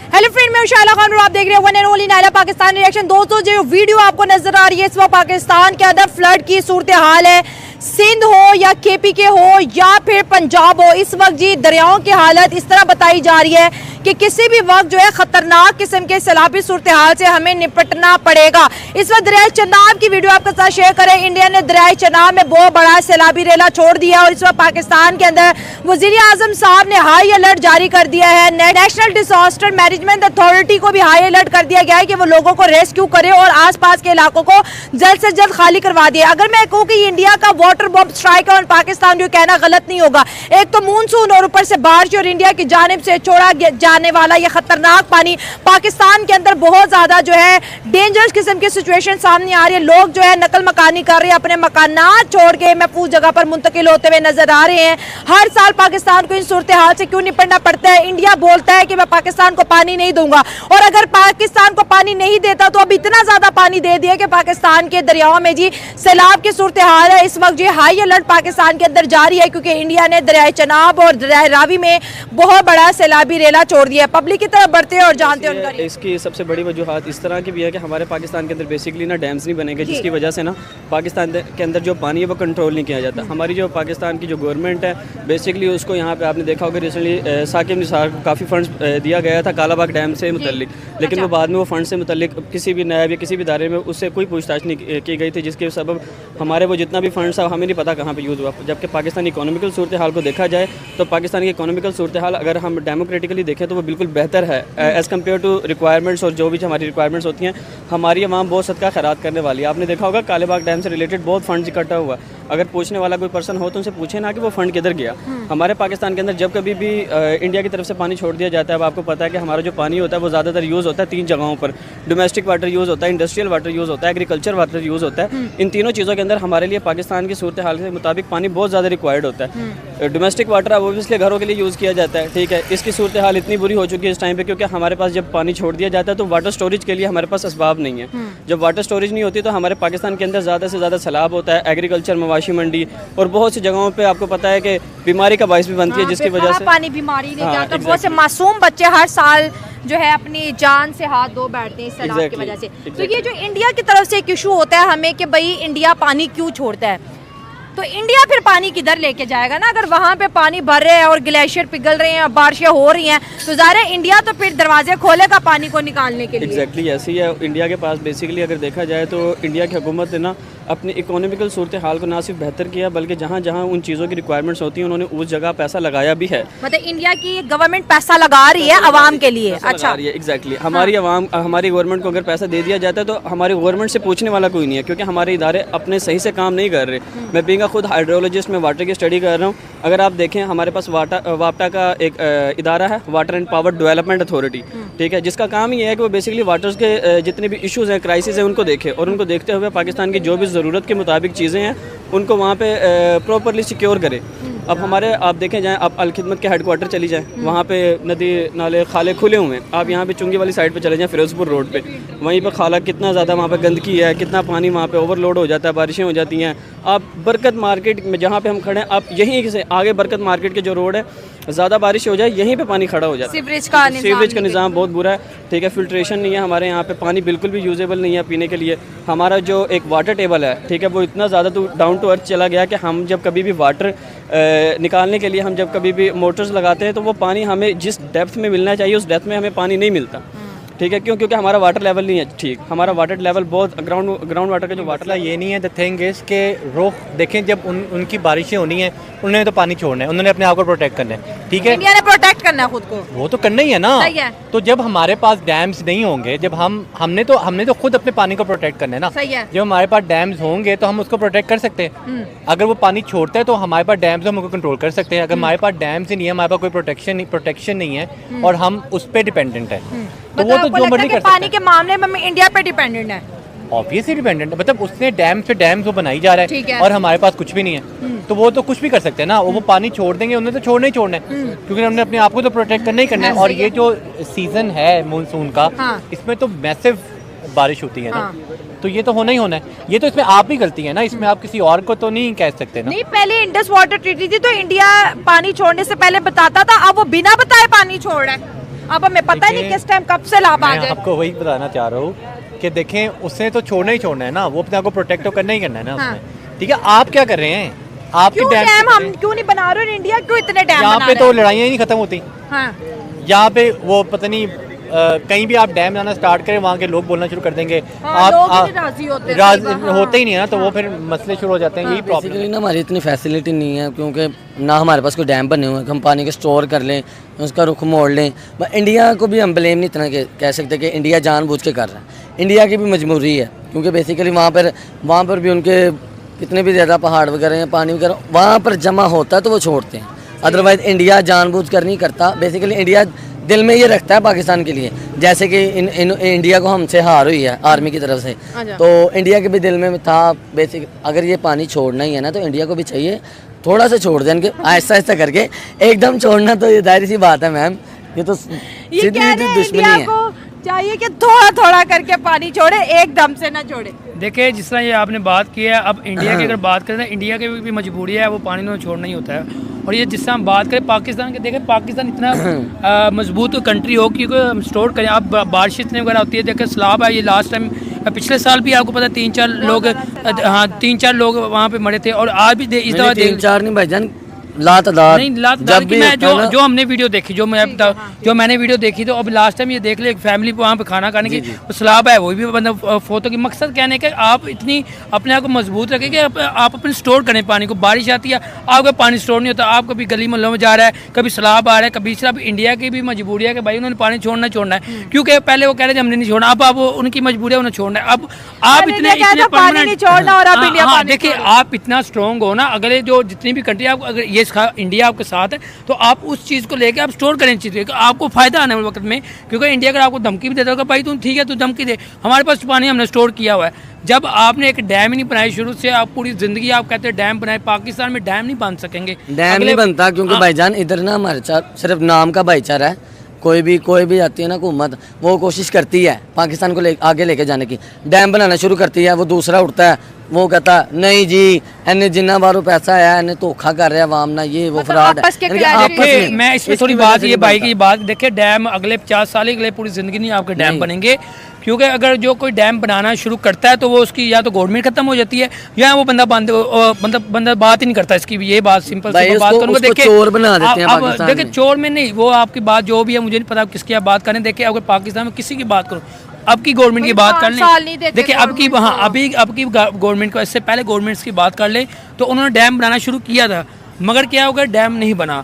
Hello friend, मैं शायला खान और आप देख रहे हैं one and only Naila Pakistan reaction. दोस्तों, जो वीडियो आपको नजर आ रही है इस वक्त पाकिस्तान के अंदर फ्लड की सूरत हाल है। सिंध हो या केपी के हो या फिर पंजाब हो, इस वक्त जी दरियाओं की हालत इस तरह बताई जा रही है कि किसी भी वक्त जो है खतरनाक किस्म के सैलाबी सूरत हाल से हमें निपटना पड़ेगा। इस वक्त दरिया चनाब की वीडियो आपके साथ शेयर करें। इंडिया ने दरिया चनाब में बहुत बड़ा सैलाबी रेला छोड़ दिया और इस वक्त पाकिस्तान के अंदर वजीर आजम साहब ने हाई अलर्ट जारी कर दिया है। नेशनल डिजास्टर मैनेजमेंट अथॉरिटी को भी हाई अलर्ट कर दिया गया है कि वो लोगों को रेस्क्यू करे और आसपास के इलाकों को जल्द से जल्द खाली करवा दिए। अगर मैं कहूँ कि इंडिया का वाटर बॉम्ब स्ट्राइक है और पाकिस्तान जो कहना गलत नहीं होगा। एक तो मानसून और ऊपर से बारिश और इंडिया की जानिब से छोड़ा जाने वाला ये खतरनाक पानी पाकिस्तान के अंदर बहुत ज्यादा जो है डेंजरस किस्म की सिचुएशन सामने आ रही है। लोग जो है नकल मकानी कर रहे हैं, अपने मकानात छोड़ के महफूज जगह पर मुंतकिल होते हुए नजर आ रहे हैं। हर साल पाकिस्तान को इन सूरत हाल से क्यों निपटना पड़ता है? इंडिया बोलता है कि मैं पाकिस्तान को पानी नहीं दूंगा और अगर पाकिस्तान को पानी नहीं देता तो अब इतना ज्यादा पानी दे दिया कि पाकिस्तान के दरियाओं में जी सैलाब की सूरत हाल है। इस वक्त जी हाई अलर्ट पाकिस्तान के अंदर जारी है क्योंकि इंडिया ने दरिया चनाब और दरिया रावी में बहुत बड़ा सैलाबी रेला छोड़ दिया है। पब्लिक की तरफ बढ़ते हैं और जानते हैं उनका। इसकी सबसे बड़ी वजूहत इस तरह की भी है कि हमारे पाकिस्तान के अंदर बेसिकली ना डैम्स नहीं बनेंगे, जिसकी वजह से ना पाकिस्तान के अंदर जो पानी है वो कंट्रोल नहीं किया जाता। हमारी जो पाकिस्तान की जो गवर्नमेंट है बेसिकली उसको यहाँ पे आपने देखा होगा रिसेंटली साकिब निसार को काफ़ी फंड्स दिया गया था कालाबाग डैम से मुतल्लिक, लेकिन वो बाद में वो फंड से मुतल्लिक किसी भी नायब या किसी भी इदारे में उससे कोई पूछताछ नहीं की गई थी, जिसके सबब हमारे वो जितना भी फंड्स था हमें नहीं पता कहाँ पे यूज़ हुआ। जबकि पाकिस्तान की इकोनॉमिकल सूरत हाल को देखा जाए तो पाकिस्तान की इकोनॉमिकल सूरत हाल अगर हम डेमोक्रेटिकली देखें तो वो बिल्कुल बेहतर है एज़ कम्पेयर टू रिक्वायरमेंट्स। और जो भी हमारी रिक्वायरमेंट्स होती हैं हमारी आवाम बहुत सदका खैरात करने वाली है। आपने देखा होगा कालेबाग डैम से रिलेटेड बहुत फंड्स इकट्ठा हुआ। अगर पूछने वाला कोई पर्सन हो तो उनसे पूछे ना कि वो फंड किधर गया। हमारे पाकिस्तान के अंदर जब कभी भी इंडिया की तरफ से पानी छोड़ दिया जाता है, अब आपको पता है कि हमारा जो पानी होता है वो ज़्यादातर यूज़ होता है 3 जगहों पर। डोमेस्टिक वाटर यूज़ होता है, इंडस्ट्रियल वाटर यूज़ होता है, एग्रीकल्चर वाटर यूज़ होता है। इन तीनों चीज़ों के अंदर हमारे लिए पाकिस्तान की सूरत हाल के मुताबिक पानी बहुत ज़्यादा रिक्वायर्ड होता है। डोमेस्टिक वाटर अब ओबियसली घरों के लिए यूज़ किया जाता है, ठीक है। इसकी सूरत हाल इतनी बुरी हो चुकी है इस टाइम पे क्योंकि हमारे पास जब पानी छोड़ दिया जाता है तो वाटर स्टोरेज के लिए हमारे पास असबाब नहीं है। जब वाटर स्टोरेज नहीं होती तो हमारे पाकिस्तान के अंदर ज़्यादा से ज़्यादा सैलाब होता है, एग्रीकल्चर, मवाशी मंडी और बहुत सी जगहों पे आपको पता है कि बीमारी का बाइस भी बनती है, जिसकी वजह से पानी बीमारी नहीं जाता। बहुत से मासूम बच्चे हर साल जो है अपनी जान से हाथ धो बैठते हैं इस सैलाब की वजह से। तो ये जो इंडिया की तरफ से एक इशू होता है हमें कि भाई इंडिया पानी क्यों छोड़ता है, तो इंडिया फिर पानी किधर लेके जाएगा ना? अगर वहाँ पे पानी भर रहे हैं और ग्लेशियर पिघल रहे हैं और बारिशें हो रही हैं तो ज़ाहिर है इंडिया तो फिर दरवाजे खोलेगा पानी को निकालने के लिए। एग्जैक्टली ऐसी है इंडिया के पास। बेसिकली अगर देखा जाए तो इंडिया की हुकूमत ने ना अपनी इकोनॉमिकल सूरत हाल को ना सिर्फ बेहतर किया बल्कि जहाँ जहाँ उन चीज़ों की रिक्वायरमेंट्स होती हैं उन्होंने उस जगह पैसा लगाया भी है। मतलब इंडिया की गवर्नमेंट पैसा लगा रही है आवाम के लिए। अच्छा, एग्जैक्टली हमारी आवाम हमारी गवर्नमेंट को अगर पैसा दे दिया जाता है तो हमारी गवर्नमेंट से पूछने वाला कोई नहीं है क्योंकि हमारे इदारे अपने सही से काम नहीं कर रहे। मैं बीइंग खुद हाइड्रोलॉजिस्ट में वाटर की स्टडी कर रहा हूँ। अगर आप देखें हमारे पास वापटा का एक इदारा है, water and power development authority, ठीक है, जिसका काम ये है कि वो बेसिकली वाटर्स के जितने भी इश्यूज़ हैं, क्राइसिस हैं, उनको देखे और उनको देखते हुए पाकिस्तान की जो भी ज़रूरत के मुताबिक चीज़ें हैं उनको वहाँ पे प्रॉपरली सिक्योर करे। अब हमारे आप देखें जाएँ, आप अलखिदमत के हेडक्वार्टर चली जाएँ, वहाँ पे नदी नाले खाले खुले हुए हैं। आप यहाँ पे चुंगी वाली साइड पे चले जाएँ फिरोजपुर रोड पे, वहीं पे खाला कितना ज़्यादा वहाँ पे गंदगी है, कितना पानी वहाँ पे ओवरलोड हो जाता है, बारिशें हो जाती हैं। आप बरकत मार्केट में जहाँ पे हम खड़े हैं, आप यहीं से आगे बरकत मार्केट के जो रोड है ज़्यादा बारिश हो जाए यहीं पे पानी खड़ा हो जाता है। सीवरेज का निज़ाम बहुत बुरा है, ठीक है। फिल्ट्रेशन नहीं है हमारे यहाँ पे, पानी बिल्कुल भी यूजेबल नहीं है पीने के लिए। हमारा जो एक वाटर टेबल है, ठीक है, वो इतना ज़्यादा तो डाउन टू अर्थ चला गया कि हम जब कभी भी वाटर निकालने के लिए हम जब कभी भी मोटर्स लगाते हैं तो वो पानी हमें जिस डेप्थ में मिलना चाहिए उस डेप्थ में हमें पानी नहीं मिलता, ठीक है। क्यों? क्योंकि हमारा वाटर लेवल नहीं है ठीक। हमारा वाटर लेवल बहुत ग्राउंड वाटर का जो वाटर ये नहीं है। द थिंग इज के रोक देखें, जब उनकी बारिशें होनी है उन्होंने तो पानी छोड़ना है, उन्होंने अपने आप को प्रोटेक्ट करना है, ठीक है। इंडिया ने प्रोटेक्ट करना है खुद को, वो तो करना ही है ना। तो जब हमारे पास डैम्स नहीं होंगे, जब हमने तो खुद अपने पानी को प्रोटेक्ट करना है ना। सही है। जब हमारे पास डैम्स होंगे तो हम उसको प्रोटेक्ट कर सकते हैं। अगर वो पानी छोड़ता है तो हमारे पास डैम्स हम उसको कंट्रोल कर सकते हैं। अगर हमारे पास डैम्स ही नहीं है, हमारे पास कोई प्रोटेक्शन नहीं है और हम उस पर डिपेंडेंट है, तो वो तो जो मर्जी कर सकते हैं। पानी के मामले में हम इंडिया पे डिपेंडेंट है, ऑब्वियसली डिपेंडेंट है। मतलब उसने डैम्स वो बनाई जा रहा है और हमारे पास कुछ भी नहीं है, तो वो तो कुछ भी कर सकते हैं ना। वो पानी छोड़ देंगे, उन्हें तो छोड़ना ही छोड़ना है क्योंकि हमने अपने आप को तो प्रोटेक्ट करना ही करना है। और ये जो सीजन है मानसून का, इसमें तो मैसिव बारिश होती है ना, तो ये तो होना ही होना है। ये तो इसमें आप ही गलती है ना, इसमें आप किसी और को तो नहीं कह सकते ना। नहीं, पहले इंडस वाटर ट्रीटी थी तो इंडिया पानी छोड़ने से पहले बताता था, अब वो बिना बताए पानी छोड़ रहा है। अब हमें पता ही नहीं किस टाइम कब से लाभ आ मैं जाए। आपको वही बताना चाह रहा हूँ कि देखें उसने तो छोड़ना ही छोड़ना है ना, वो अपने आप को प्रोटेक्ट तो करना ही करना है ना हाँ। उसने। ठीक है, आप क्या कर रहे हैं? आपके क्यों डैम डैम हम क्यों नहीं बना रहे? इंडिया क्यों इतने डैम यहाँ बना पे रहे तो हैं? लड़ाइयाँ ही नहीं खत्म होती। हाँ। यहाँ पे वो पता नहीं कहीं भी आप डैम बनाना स्टार्ट करें वहाँ के लोग बोलना शुरू कर देंगे। हाँ, लोग ही नहीं राजी होते, राजी सही बात, हाँ। होते ही नहीं है ना, तो वो फिर मसले शुरू हो जाते हैं। यही प्रॉब्लम बेसिकली ना हमारी इतनी फैसिलिटी नहीं है, क्योंकि ना हमारे पास कोई डैम बने हुए हैं कि हम पानी को स्टोर कर लें, उसका रुख मोड़ लें। बट इंडिया को भी हम ब्लेम नहीं इतना कह सकते कि इंडिया जानबूझ के कर रहा है। इंडिया की भी मजबूरी है, क्योंकि बेसिकली वहाँ पर भी उनके कितने भी ज़्यादा पहाड़ वगैरह हैं, पानी वगैरह वहाँ पर जमा होता है तो वो छोड़ते हैं। अदरवाइज़ इंडिया जानबूझ कर नहीं करता। बेसिकली इंडिया दिल में ये रखता है पाकिस्तान के लिए, जैसे कि इंडिया को हमसे हार हुई है आर्मी की तरफ से, तो इंडिया के भी दिल में था बेसिक अगर ये पानी छोड़ना ही है ना तो इंडिया को भी चाहिए थोड़ा सा छोड़ दें, आहिस्ता आहिस्ता करके। एकदम छोड़ना तो ये जाहिर सी बात है मैम, ये तो सीधी दुश्मनी है। चाहिए कि थोड़ा थोड़ा करके पानी छोड़े, एकदम से ना छोड़े। देखिए जिस तरह ये आपने बात की है, अब इंडिया की अगर बात करें तो इंडिया की भी मजबूरी है, वो पानी में छोड़ना ही होता है। और ये जिस तरह हम बात करें पाकिस्तान के, देखें पाकिस्तान इतना मजबूत कंट्री हो कि हम स्टोर करें। अब बारिश इतनी वगैरह होती है, देखें सैलाब है, ये लास्ट टाइम पिछले साल भी आपको पता 3-4 लोग वहाँ पे मरे थे। और आज भी इस दफा 3-4 नहीं भाईजान, लातदार जब भी मैं जो हमने वीडियो देखी, जो मैंने वीडियो देखी, तो अब लास्ट टाइम ये देख ले फैमिली वहाँ पे खाना खाने की सलाब है, वो भी मतलब फोटो की मकसद कहने का आप इतनी अपने आप को मजबूत रखें कि आप अपने स्टोर करें पानी को। बारिश आती है आपका पानी स्टोर नहीं होता, आप कभी गली मोहल्लों में जा रहा है, कभी सलाब आ रहा है, कभी सिर्फ इंडिया की भी मजबूरी है कि भाई उन्होंने पानी छोड़ना है, क्योंकि पहले वो कह रहे थे हमने नहीं छोड़ना, अब आप उनकी मजबूरी है उन्हें छोड़ना है। अब आप इतने देखिए आप इतना स्ट्रॉन्ग हो ना, अगर जो जितनी भी कंट्री आप अगर ये इंडिया आपके साथ है तो आप उस चीज़ को लेके आप स्टोर करें चीज़, आपको फायदा आने वाले वक्त में। क्योंकि इंडिया अगर आपको धमकी भी देता होगा भाई तुम ठीक है तू धमकी दे, हमारे पास पानी हमने स्टोर किया हुआ है। जब आपने एक डैम ही नहीं बनाई शुरू से, आप पूरी जिंदगी आप कहते हैं डैम बनाए, पाकिस्तान में डैम नहीं बन सकेंगे, डैम नहीं बनता। क्योंकि भाईजान इधर ना हमारे साथ सिर्फ नाम का भाईचारा है। कोई भी आती है ना हुकूमत, वो कोशिश करती है पाकिस्तान को आगे लेके जाने की, डैम बनाना शुरू करती है, वो दूसरा उठता है, वो कहता नहीं जी इन्हें जिन्ना बारो पैसा आया इन्हें धोखा कर रहा है वाम ना, ये वो फ्रॉड है। मैं इसमें थोड़ी बात ये भाई की बात देखिए, डैम अगले 50 साल के लिए पूरी जिंदगी नहीं आपके डैम बनेंगे। क्योंकि अगर जो कोई डैम बनाना शुरू करता है तो वो उसकी या तो गवर्नमेंट खत्म हो जाती है या वो बंदा बंदा बात ही नहीं करता इसकी भी। ये बात सिंपल बात करूँगा। देखिए चोर बना देते हैं पाकिस्तान में। देखिए चोर में नहीं, वो आपकी बात जो भी है मुझे नहीं पता किसकी आप बात करें। देखिए अगर पाकिस्तान में किसी की बात करो, अब की गवर्नमेंट की बात कर लें, देखिए अब की गवर्नमेंट को, इससे पहले गवर्नमेंट्स की बात कर लें तो उन्होंने डैम बनाना शुरू किया था, मगर क्या होगा डैम नहीं बना।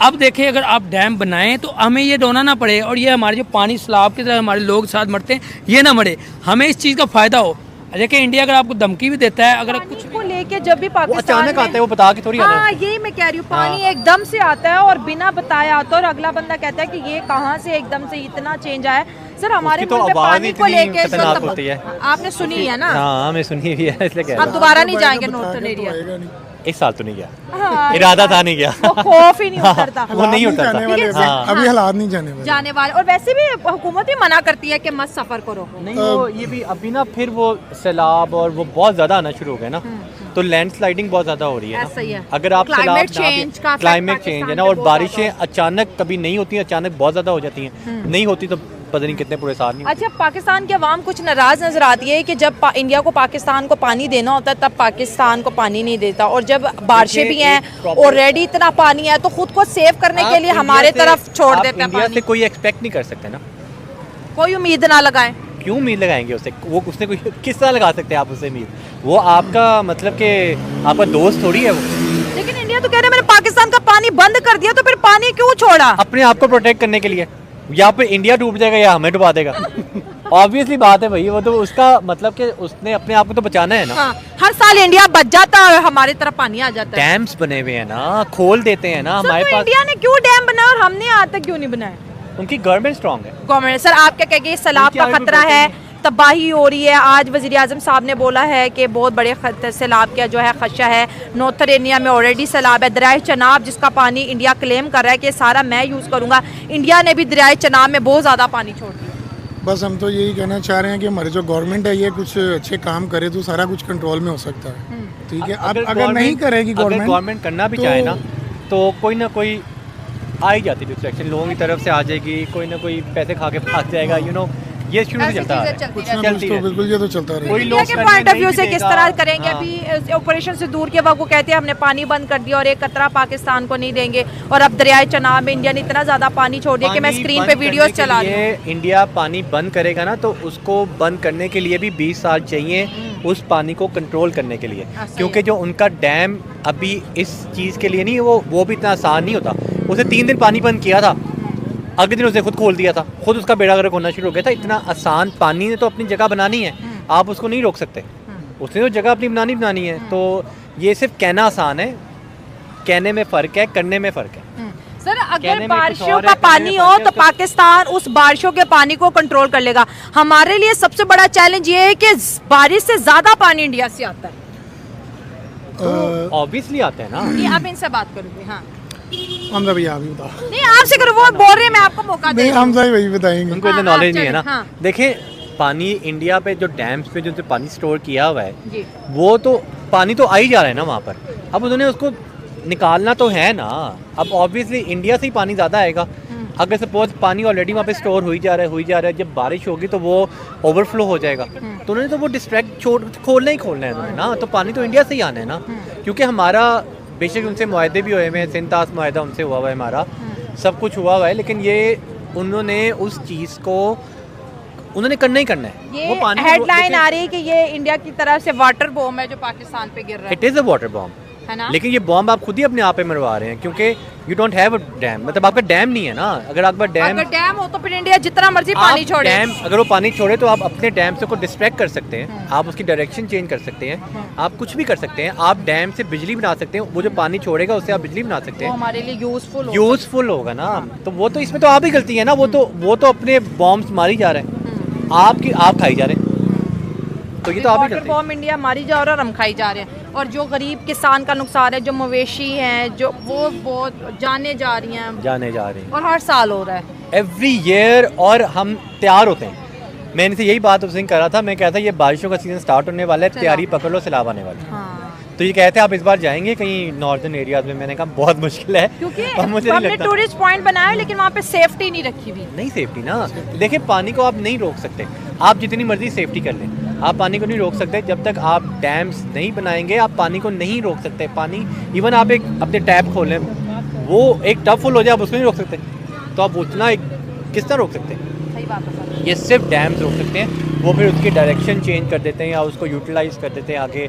अब देखिए अगर आप डैम बनाएं तो हमें ये रोना ना पड़े और ये हमारे जो पानी सैलाब की तरह हमारे लोग साथ मरते हैं ये ना मरे, हमें इस चीज़ का फायदा हो। देखिए इंडिया अगर आपको धमकी भी देता है, अगर कुछ को लेके जब भी पाकिस्तान अचानक आता है, वो बता के थोड़ी आता है। यही मैं कह रही हूँ, पानी एकदम से आता है और बिना बताए आता है और अगला बंदा कहता है कि ये कहाँ से एकदम से इतना चेंज आया। सर हमारे तो पानी को लेके आपने सुनी है ना? हाँ हमें सुनी भी है, इसलिए कह रहा हूं। आप दोबारा नहीं जाएंगे नॉर्थन एरिया? इस साल तो नहीं गया, हाँ, इरादा था नहीं गया, खौफ ही नहीं उतरता। वो नहीं उतरता, अभी हालात नहीं जाने वाले। और वैसे भी हुकूमत ही मना करती है कि मत सफर करो। नहीं वो ये भी अभी ना फिर वो सैलाब और वो बहुत ज्यादा आना शुरू हो गया ना, तो लैंडस्लाइडिंग बहुत ज्यादा हो रही है ना। अगर आप क्लाइमेट चेंज है ना, और बारिशें अचानक कभी नहीं होती, अचानक बहुत ज्यादा हो जाती हैं, नहीं होती तो पता नहीं कितने पूरे साल नहीं। अच्छा, पाकिस्तान की आवाम कुछ नाराज नजर आती है कि जब इंडिया को पाकिस्तान को पानी देना होता है तब पाकिस्तान को पानी नहीं देता, और जब बारिशें भी हैं ऑलरेडी इतना पानी है तो खुद को सेव करने के लिए हमारे तरफ छोड़ देते हैं। इंडिया से कोई एक्सपेक्ट नहीं कर सकते ना, कोई उम्मीद ना लगाएं। क्यों उम्मीद लगाएंगे उससे? वो उसने कोई किस तरह लगा सकते हैं आप उससे उम्मीद? वो आपका मतलब कि आपका दोस्त थोड़ी है वो। लेकिन इंडिया तो कह रहे मैंने पाकिस्तान का पानी बंद कर दिया, तो फिर पानी क्यों छोड़ा? अपने आप को प्रोटेक्ट करने के लिए। या पे इंडिया डूब जाएगा या हमें डुबा देगा। ऑब्वियसली बात है भाई, वो तो उसका मतलब कि उसने अपने आप को तो बचाना है ना। हाँ, हर साल इंडिया बच जाता है और हमारे तरफ पानी आ जाता है। डैम्स बने हुए हैं ना, खोल देते हैं ना हमारे पास। इंडिया ने क्यों डैम बनाया और हमने आज तक क्यों नहीं बनाया? उनकी गवर्नमेंट स्ट्रॉन्ग है। गवर्नमेंट सर आप क्या कहेंगे, सैलाब का खतरा है, तबाही हो रही है। आज वज़ीर आज़म साहब ने बोला है कि बहुत बड़े सैलाब का जो है खदशा है। नॉर्थन एरिया में ऑलरेडी सैलाब है। दरियाए चनाब जिसका पानी इंडिया क्लेम कर रहा है कि सारा मैं यूज़ करूँगा, इंडिया ने भी दरियाए चनाब में बहुत ज़्यादा पानी छोड़ दिया। बस हम तो यही कहना चाह रहे हैं कि हमारी जो गवर्नमेंट है ये कुछ अच्छे काम करे तो सारा कुछ कंट्रोल में हो सकता है। ठीक है, अब अगर नहीं करेगी गवर्नमेंट करना भी चाहे ना तो कोई ना कोई आ ही जाती डिस्ट्रैक्शन, लोगों की तरफ से आ जाएगी, कोई ना कोई पैसे खा के भाग जाएगा, ये शुरू से चलता है, कुछ ना कुछ तो बिल्कुल ये तो चलता रहेगा। कोई इंडिया लोग के करने पॉइंट ऑफ नहीं व्यू से भी किस देगा। तरह करेंगे? हाँ। अभी ऑपरेशन सिंदूर के वक्त वो कहते हैं हमने पानी बंद कर दिया और एक कतरा पाकिस्तान को नहीं देंगे, और अब दरियाए चनाब में इंडिया ने इतना ज्यादा पानी छोड़ दिया कि मैं पानी स्क्रीन बंद पे वीडियोस करने के चला रही हूँ। लिए इंडिया पानी बंद करेगा ना, तो उसको बंद करने के लिए भी 20 साल चाहिए उस पानी को कंट्रोल करने के लिए, सही क्योंकि जो उनका डैम अभी इस चीज़ के लिए नहीं, वो भी इतना आसान नहीं होता। उसे 3 दिन पानी बंद किया था, अगले दिन उसने खुद खोल दिया था, खुद उसका बेड़ा गर्क होना शुरू हो गया था। इतना आसान, पानी ने तो अपनी जगह बनानी है, आप उसको नहीं रोक सकते, उसने तो जगह अपनी बनानी है। तो ये सिर्फ कहना आसान है, कहने में फ़र्क है, करने में फ़र्क है। सर कहने अगर में कुछ बारिशों और है, का करने पानी में हो फर्क है, तो उससे- पाकिस्तान उस बारिशों के पानी को कंट्रोल कर लेगा। हमारे लिए सबसे बड़ा चैलेंज ये है कि बारिश से ज्यादा पानी इंडिया से आता है। ऑब्वियसली आता है ना। ये आप इनसे बात करोगे? हाँ हमजा भैया आप ही बताओ। नहीं आपसे करो, वो बोल रहे हैं, मैं आपको मौका दे नहीं रही हूँ। हमजा ही वही बताएंगे। उनको हाँ, इतना आप नॉलेज नहीं है ना। चलें, हाँ। देखें, पानी इंडिया पे जो डैम्स पे जो पानी स्टोर किया हुआ है, जी। वो तो पानी तो आ ही जा रहा है ना वहाँ पर। अब उन्होंने उसको निकालना तो है ना। अब ऑब्वियसली इंडिया से ही पानी ज़्यादा आएगा। अगर सपोज पानी ऑलरेडी वहाँ पे स्टोर हो ही जा रहा है, जब बारिश होगी तो वो ओवरफ्लो हो जाएगा। तो उन्होंने तो वो डिस्ट्रैक्ट खोलना ही खोलना है उन्होंने ना। तो पानी तो इंडिया से ही आना है ना, क्योंकि हमारा बेशक उनसे मुआहदे भी हुए हैं, सिंतास मुआहदा उनसे हुआ हुआ है, हमारा सब कुछ हुआ हुआ है, लेकिन ये उन्होंने उस चीज़ को उन्होंने करना ही करना है। ये वो पानी को हेडलाइन आ रही है कि ये इंडिया की तरफ से वाटर बॉम्ब है जो पाकिस्तान पे गिर रहा it is a water bomb, है ना? लेकिन ये बॉम्ब आप खुद ही अपने आप पे मरवा रहे हैं, क्योंकि you don't have a dam. मतलब आपका डैम नहीं है ना। अगर आपका डैम, अगर डैम हो तो फिर इंडिया जितना मर्जी पानी आप छोड़े। डैम, अगर वो पानी छोड़े तो आप अपने डैम से को डिस्ट्रैक्ट कर सकते हैं, आप उसकी डायरेक्शन चेंज कर सकते हैं, आप कुछ भी कर सकते हैं। आप डैम से बिजली बना सकते हैं, वो जो पानी छोड़ेगा उससे आप बिजली बना सकते वो हैं, हमारे लिए यूजफुल यूजफुल होगा ना। तो वो तो इसमें तो आप ही गलती है ना। वो तो अपने बॉम्ब्स मारी जा रहे हैं, आप खाई जा रहे हैं। तो ये तो आप ही वाटर गलती है। बॉम्ब इंडिया मारी जा रहा है और हम खाई जा रहे हैं। और जो गरीब किसान का नुकसान है, जो मवेशी हैं, जो वो बहुत जाने जा रही हैं जाने जा रहे हैं और हर साल हो रहा है। Every year. और हम तैयार होते हैं। मैं इनसे यही बात उस दिन कर रहा था, मैं कहता ये बारिशों का सीजन स्टार्ट होने वाला है, तैयारी पकड़ लो, सैलाब आने वाला है। हाँ। तो ये कहते हैं आप इस बार जाएंगे कहीं नॉर्दर्न एरियाज में। मैंने कहा बहुत मुश्किल है, क्योंकि और मुझे नहीं हमने लगता। टूरिस्ट पॉइंट बनाया है लेकिन वहाँ पे सेफ्टी नहीं रखी हुई। नहीं सेफ्टी ना। देखिए, पानी को आप नहीं रोक सकते, आप जितनी मर्जी सेफ्टी कर लें, आप पानी को नहीं रोक सकते। जब तक आप डैम्स नहीं बनाएंगे, आप पानी को नहीं रोक सकते। पानी इवन आप एक अपने टैप खोलें, वो एक टब फुल हो जाए, आप उसको नहीं रोक सकते। तो आप उतना किस तरह रोक सकते हैं? सही बात है सर। ये सिर्फ डैम्स रोक सकते हैं। वो फिर उसकी डायरेक्शन चेंज कर देते हैं या उसको यूटिलाइज कर देते हैं, आगे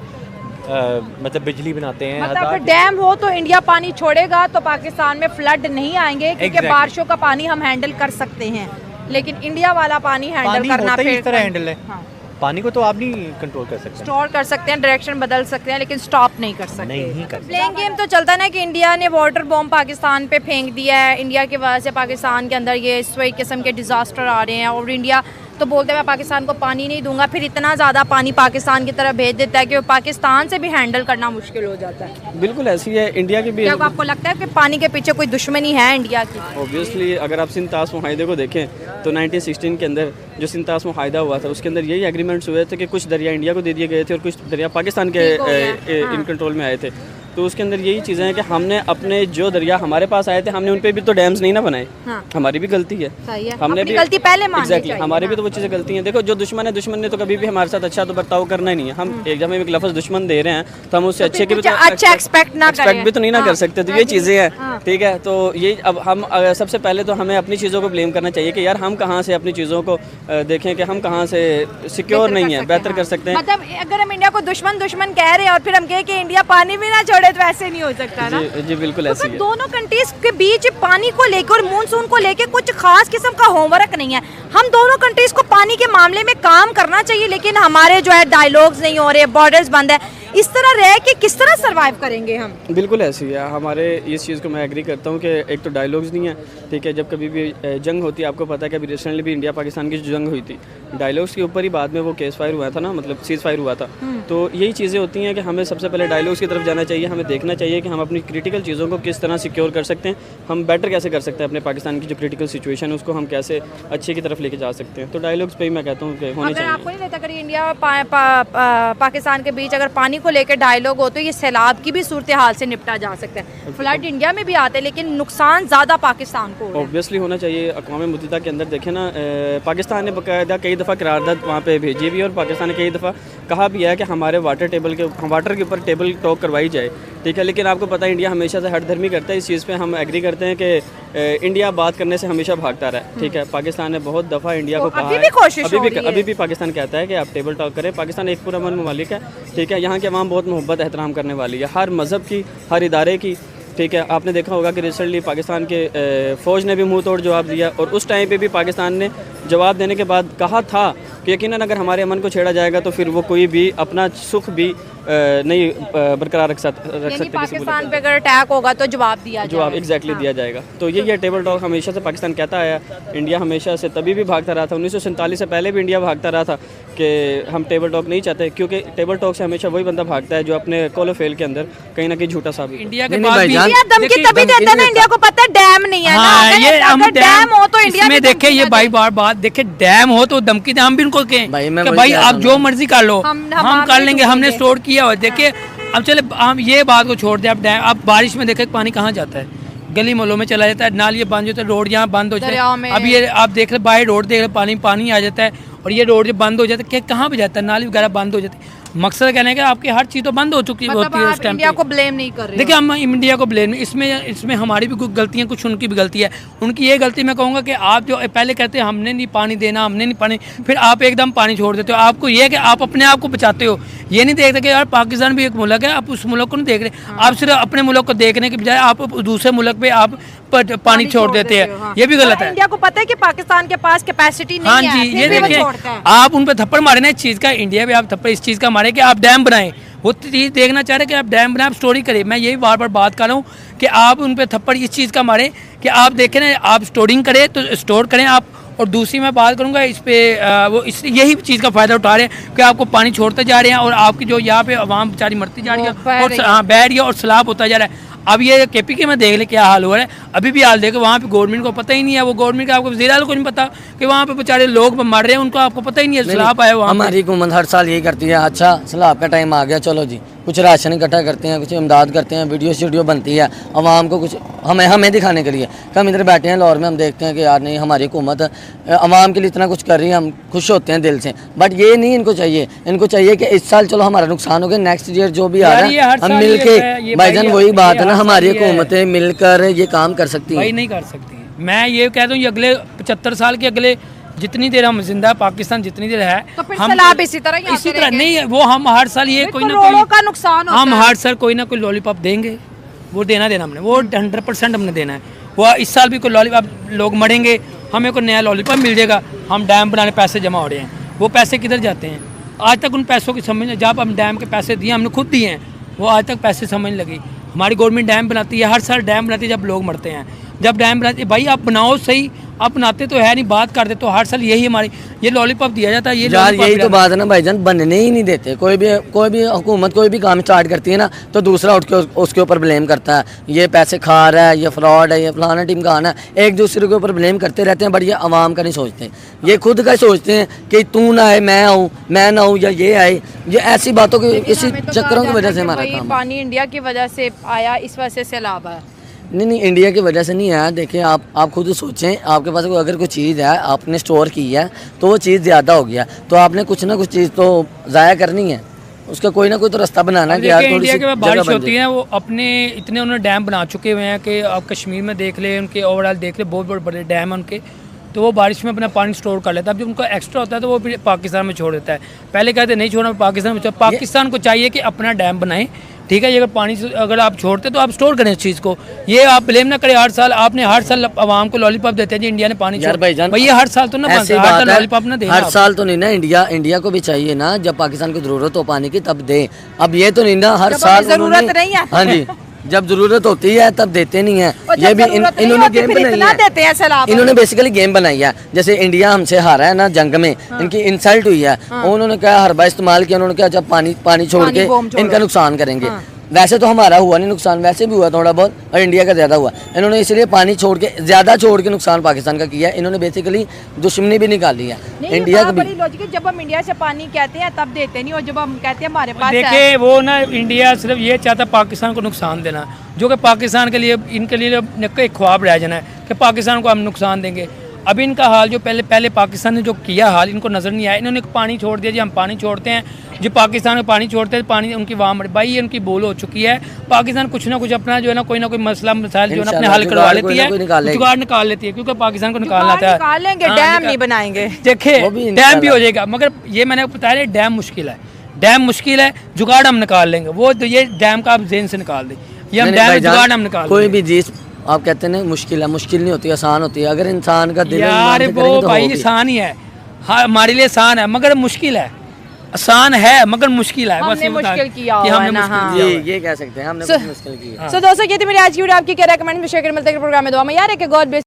मतलब बिजली बनाते हैं। मतलब अगर डैम हो तो इंडिया पानी छोड़ेगा तो पाकिस्तान में फ्लड नहीं आएंगे, क्योंकि Exactly. बारिशों का पानी हम हैंडल कर सकते हैं, लेकिन इंडिया वाला पानी हैंडल पानी करना होता ही फिर इस तरह हैंडल है। हाँ। पानी को तो आप नहीं कंट्रोल कर सकते। स्टोर कर सकते हैं, डायरेक्शन बदल सकते हैं, लेकिन स्टॉप नहीं कर सकते। नहीं कर सकते। प्लेइंग गेम तो चलता है ना कि इंडिया ने वाटर बॉम्ब पाकिस्तान पे फेंक दिया है, इंडिया की वजह से पाकिस्तान के अंदर ये इस वही किस्म के डिजास्टर आ रहे हैं, और इंडिया तो बोलते हैं मैं पाकिस्तान को पानी नहीं दूंगा, फिर इतना ज़्यादा पानी पाकिस्तान की तरफ भेज देता है कि वो पाकिस्तान से भी हैंडल करना मुश्किल हो जाता है। बिल्कुल ऐसी है इंडिया की भी। क्या आपको लगता है कि पानी के पीछे कोई दुश्मनी है इंडिया की? ऑब्वियसली अगर आप सिंतास मुआहदे को देखें तो 1916 के अंदर जो सिंतास मुआहदा हुआ था, उसके अंदर यही एग्रीमेंट्स हुए थे कि कुछ दरिया इंडिया को दे दिए गए थे और कुछ दरिया पाकिस्तान के ठीक हो गया। इन कंट्रोल में आए थे। तो उसके अंदर यही चीज़ें हैं कि हमने अपने जो दरिया हमारे पास आए थे, हमने उन पे भी तो डैम्स नहीं ना बनाए। हाँ। हमारी भी गलती है। सही है, हमने अपनी गलती पहले माननी एग्जैक्टली चाहिए। हमारी भी हाँ। तो वो चीज़ें गलती हैं। देखो, जो दुश्मन है, दुश्मन ने तो कभी भी हमारे साथ अच्छा तो बर्ताव करना ही नहीं है। हम जब हम एक लफ्ज़ दुश्मन दे रहे हैं तो हम उससे अच्छे के भी तो अच्छा एक्सपेक्ट ना करें। भी तो नहीं ना कर सकते। तो ये चीज़ें हैं, हाँ। ठीक है। तो ये अब हम सबसे पहले तो हमें अपनी चीज़ों को ब्लेम करना चाहिए कि यार हम कहाँ से अपनी चीज़ों को देखें कि हम कहाँ से सिक्योर नहीं है, बेहतर कर सकते हैं। मतलब अगर हम इंडिया को दुश्मन कह रहे हैं और फिर हम कहें कि इंडिया पानी भी ना छोड़े, तो ऐसे नहीं हो सकता ना। जी बिल्कुल तो ऐसी फिर है। दोनों कंट्रीज के बीच पानी को लेकर और मानसून को लेकर कुछ खास किस्म का होमवर्क नहीं है। हम दोनों कंट्रीज को पानी के मामले में काम करना चाहिए, लेकिन हमारे जो है डायलॉग्स नहीं हो रहे, बॉर्डर्स बंद है, इस तरह रह के किस तरह सरवाइव करेंगे हम? बिल्कुल ऐसी है। हमारे इस चीज़ को मैं एग्री करता हूँ कि एक तो डायलॉग्स नहीं है, ठीक है। जब कभी भी जंग होती है, आपको पता है कि अभी रिसेंटली भी इंडिया पाकिस्तान की जो जंग हुई थी, डायलॉग्स के ऊपर ही बाद में वो केस फायर हुआ था ना, मतलब सीज फायर हुआ था। तो यही चीज़ें होती हैं कि हमें सबसे पहले डायलॉग्स की तरफ जाना चाहिए। हमें देखना चाहिए कि हम अपनी क्रिटिकल चीज़ों को किस तरह सिक्योर कर सकते हैं, हम बेटर कैसे कर सकते हैं अपने पाकिस्तान की जो क्रिटिकल सिचुएशन है उसको हम कैसे अच्छे की तरफ लेके जा सकते हैं। तो डायलॉग्स पे ही मैं कहता हूँ कि होने अगर चाहिए। आपको नहीं लगता अगर इंडिया और पाकिस्तान के बीच अगर पानी को लेकर डायलॉग हो तो ये सैलाब की भी सूरत हाल से निपटा जा सकता है। फ्लड इंडिया में भी आते हैं लेकिन नुकसान ज़्यादा पाकिस्तान को हो रहा है। ऑब्वियसली होना चाहिए। अक़वाम मुत्तहिदा के अंदर देखें ना, पाकिस्तान ने बाकायदा कई दफ़ा करारदाद वहाँ पे भेजी भी और पाकिस्तान ने कई दफ़ा कहा भी है कि हमारे वाटर के ऊपर टेबल टॉक करवाई जाए, ठीक है। लेकिन आपको पता है इंडिया हमेशा से हटधर्मी करता है। इस चीज़ पे हम एग्री करते हैं कि इंडिया बात करने से हमेशा भागता रहा है, ठीक है। पाकिस्तान ने बहुत दफ़ा इंडिया को कहा है, अभी भी पाकिस्तान कहता है कि आप टेबल टॉक करें। पाकिस्तान एक पुरअमन ममालिक है, ठीक है। यहाँ के अवाम बहुत मोहब्बत एहतराम करने वाली है, हर मज़हब की, हर इदारे की, ठीक है। आपने देखा होगा कि रिसेंटली पाकिस्तान के फ़ौज ने भी मुंह तोड़ जवाब दिया और उस टाइम पे भी पाकिस्तान ने जवाब देने के बाद कहा था कि यकीनन अगर हमारे अमन को छेड़ा जाएगा तो फिर वो कोई भी अपना सुख भी नहीं बरकरार रख सकते। पाकिस्तान पे अगर अटैक होगा तो जवाब एग्जैक्टली दिया जाएगा। तो यही है टेबल टॉक हमेशा से पाकिस्तान कहता आया। इंडिया हमेशा से तभी भी भागता रहा था, 1947 से पहले भी इंडिया भागता रहा था कि हम टेबल टॉक नहीं चाहते, क्योंकि टेबल टॉक से हमेशा वही बंदा भागता है जो अपने कॉल फेल के अंदर कहीं ना कहीं झूठा साबित। इंडिया के धमकी तभी देता है ना, इंडिया को पता है डैम नहीं है ना, ये हम डैम हो तो इंडिया में देखे ये भाई बार बात देखे डैम हो तो धमकी दे। हम भी उनको कहें कि भाई आप जो मर्जी कर लो, हम कर लेंगे, हमने स्टोर किया हुआ। देखिए अब चले हम ये बात को छोड़ दें, अब डैम, अब बारिश में देखे पानी कहाँ जाता है, गली मोहल्लों में चला जाता है, नाली बंद होता है, रोड यहाँ बंद हो जाता है। अब ये आप देख रहे बाई रोड देख रहे पानी आ जाता है और ये रोड जब बंद हो जाता है कहाँ पे जाता है, नाली वगैरह बंद हो जाती है। मकसद कहने का आपकी हर चीज़ तो बंद हो चुकी होती है उस टाइम। इंडिया को ब्लेम नहीं कर रहे। देखिए हम इंडिया को ब्लेम नहीं, इसमें हमारी भी कुछ गलतियाँ, कुछ उनकी भी गलती है। उनकी ये गलती मैं कहूँगा कि आप जो पहले कहते हैं हमने नहीं पानी देना, हमने नहीं पानी, फिर आप एकदम पानी छोड़ देते हो। आपको ये है कि आप अपने आप को बचाते हो, ये नहीं देखते कि यार पाकिस्तान भी एक मुल्क है, आप उस मुल्क को नहीं देख रहे। आप सिर्फ अपने मुल्क को देखने के बजाय आप दूसरे मुल्क पे आप पानी छोड़ देते हैं, ये भी गलत है। इंडिया को पता है कि पाकिस्तान के पास कैपेसिटी नहीं है। हाँ जी, ये देखिए आप उन पे थप्पड़ मारे ना इस चीज़ का, इंडिया पे आप थप्पड़ इस चीज़ का मारे कि आप डैम बनाएं। वो चीज़ देखना चाह रहे कि आप डैम बनाएं, आप स्टोरी करें। मैं यही बार बार बात कर रहा हूँ कि आप उन पे थप्पड़ इस चीज़ का मारें कि आप देखें ना, आप स्टोरिंग करें तो स्टोर करें आप। और दूसरी मैं बात करूँगा इस पे वो इस यही चीज़ का फ़ायदा उठा रहे हैं कि आपको पानी छोड़ते जा रहे हैं और आपकी जो यहाँ पे आवाम बेचारी मरती जा रही है और हाँ बैठ गया और सैलाब होता जा रहा है। अब ये KPK में देख ले क्या हाल हो रहा है, अभी भी हाल देखे वहाँ पे गवर्नमेंट को पता ही नहीं है। वो गवर्नमेंट का आपको वज़ीर को नहीं पता कि वहाँ पे बेचारे लोग मर रहे हैं, उनको आपको पता ही नहीं है। सैलाब आया वहाँ, हमारी हुकूमत हर साल यही करती है, अच्छा सैलाब का टाइम आ गया चलो जी कुछ राशन इकट्ठा करते हैं, कुछ इमदाद करते हैं, वीडियो बनती है अवाम को कुछ हमें दिखाने के लिए। हम इधर बैठे हैं लाहौर में, हम देखते हैं कि यार नहीं हमारी हुकूमत अवाम के लिए इतना कुछ कर रही है, हम खुश होते हैं दिल से। बट ये नहीं इनको चाहिए, इनको चाहिए कि इस साल चलो हमारा नुकसान हो गया, नेक्स्ट ईयर जो भी आ रहा है हम मिल के, भाईजान वही बात है ना, हमारी हुकूमतें मिलकर ये काम कर सकती है। नहीं कर सकती। मैं ये कहता हूँ अगले 75 साल के अगले जितनी देर हम जिंदा पाकिस्तान जितनी देर है तो फिर सैलाब इसी तरह नहीं, वो हम हर साल ये कोई ना कोई का नुकसान हम हर साल कोई ना कोई लॉलीपॉप देंगे, वो देना हमने, वो 100% हमने देना है। वो इस साल भी कोई लॉलीपॉप, लोग मरेंगे, हमें कोई नया लॉलीपॉप मिल जाएगा। हम डैम बनाने पैसे जमा हो रहे हैं, वो पैसे किधर जाते हैं? आज तक उन पैसों की समझ, जब हम डैम के पैसे दिए हमने खुद दिए हैं, वो आज तक पैसे समझ लगी। हमारी गवर्नमेंट डैम बनाती है, हर साल डैम बनाती है जब लोग मरते हैं। जब डैम बनाती है भाई आप बनाओ सही, आप बनाते तो है नहीं, बात करते तो हर साल यही हमारी ये लॉलीपॉप दिया जाता है। ये यार यही तो बात है ना भाईजान, बनने ही नहीं देते। कोई भी हुकूमत कोई भी काम स्टार्ट करती है ना तो दूसरा उठ के उसके ऊपर ब्लेम करता है, ये पैसे खा रहा है, ये फ्रॉड है, ये फलाना टीम का आना है, एक दूसरे के ऊपर ब्लेम करते रहते हैं। बट ये आवाम का नहीं सोचते, ये खुद का सोचते हैं कि तू ना आए मैं आऊँ, मैं ना आऊँ या ये आए। ये ऐसी बातों की इसी चक्करों की वजह से हमारा काम, पानी इंडिया की वजह से आया, इस वजह से सैलाब आया। नहीं इंडिया की वजह से नहीं है। देखिए आप खुद सोचें, आपके पास अगर कोई चीज़ है आपने स्टोर की है तो वो चीज़ ज़्यादा हो गया तो आपने कुछ ना कुछ चीज़ तो ज़ाया करनी है, उसका कोई ना कोई तो रास्ता बनाना कि यार थोड़ी सी बारिश होती है। वो अपने इतने उन्होंने डैम बना चुके हुए हैं कि आप कश्मीर में देख ले, उनके ओवरऑल देख ले, बहुत बड़े डैम है उनके, तो वो बारिश में अपना पानी स्टोर कर लेता है। अब जब उनको एक्स्ट्रा होता है तो वो फिर पाकिस्तान में छोड़ देता है। पहले कहते नहीं छोड़ना, पाकिस्तान में पाकिस्तान को चाहिए कि अपना डैम बनाए, ठीक है। ये अगर पानी अगर आप छोड़ते तो आप स्टोर करें इस चीज़ को, ये आप ब्लेम ना करें। हर साल आपने हर साल आवाम को लॉलीपॉप देते हैं जी इंडिया ने पानी छोड़, भैया हर साल तो ना बनता, हर साल लॉलीपॉप ना देना, हर साल तो नहीं ना। इंडिया को भी चाहिए ना, जब पाकिस्तान को जरूरत हो पानी की तब दे। अब ये तो नहीं ना हर साल जरूरत नहीं है। हाँ जी, जब जरूरत होती है तब देते नहीं है। ये भी इन्होंने गेम बनाई है, इन्होंने बेसिकली गेम बनाई है। जैसे इंडिया हमसे हारा है ना जंग में, इनकी इंसल्ट हुई है, उन्होंने क्या हरबा इस्तेमाल किया, उन्होंने क्या जब पानी छोड़ के इनका नुकसान करेंगे। वैसे तो हमारा हुआ नहीं नुकसान, वैसे भी हुआ थोड़ा बहुत, और इंडिया का ज़्यादा हुआ। इन्होंने इसलिए पानी छोड़ के ज़्यादा छोड़ के नुकसान पाकिस्तान का किया है। इन्होंने बेसिकली दुश्मनी भी निकाली है इंडिया का भी। बड़ी लॉजिक है, जब हम इंडिया से पानी कहते हैं तब देते नहीं, और जब हम कहते हैं हमारे पास है। देखिए वो ना इंडिया सिर्फ ये चाहता है पाकिस्तान को नुकसान देना, जो कि पाकिस्तान के लिए इनके लिए एक ख्वाब रह जाना है कि पाकिस्तान को हम नुकसान देंगे। अभी इनका हाल जो पहले पाकिस्तान ने जो किया हाल इनको नज़र नहीं आया। इन्होंने पानी छोड़ दिया जी, हम पानी छोड़ते हैं जी, पाकिस्तान में पानी छोड़ते हैं, पानी उनकी वहाँ भाई ये उनकी बोल हो चुकी है। पाकिस्तान कुछ ना कुछ अपना जो है ना कोई ना कोई मसला मसाइल जो है ना अपने हल करवा लेती है, जुगाड़ निकाल लेती है, क्योंकि पाकिस्तान को निकालना था। निकालेंगे, डैम नहीं बनाएंगे। देखिए डैम भी हो जाएगा, मगर ये मैंने बताया डैम मुश्किल है, डैम मुश्किल है, जुगाड़ हम निकाल लेंगे। वो तो ये डैम का आप जेन से निकाल दें, ये हम डैम जुगाड़ हम निकाल कोई भी चीज आप कहते हैं मुश्किल है, मुश्किल नहीं होती, आसान होती है। अगर इंसान का दिल यार वो भाई आसान ही है, हाँ हमारे लिए आसान है मगर मुश्किल है, आसान है मगर मुश्किल है। हमने मुश्किल किया कि हुआ हमने है ना, मुश्किल हाँ। ये कह सकते हैं हमने कुछ मुश्किल की है। सो दोस्तों ये थी मेरी आज की वीडियो, आपकी क्या रेकमेंड शेयर कर मिलते हैं प्रोग्राम में। दुआ में यार है कि गॉड ब्लेस।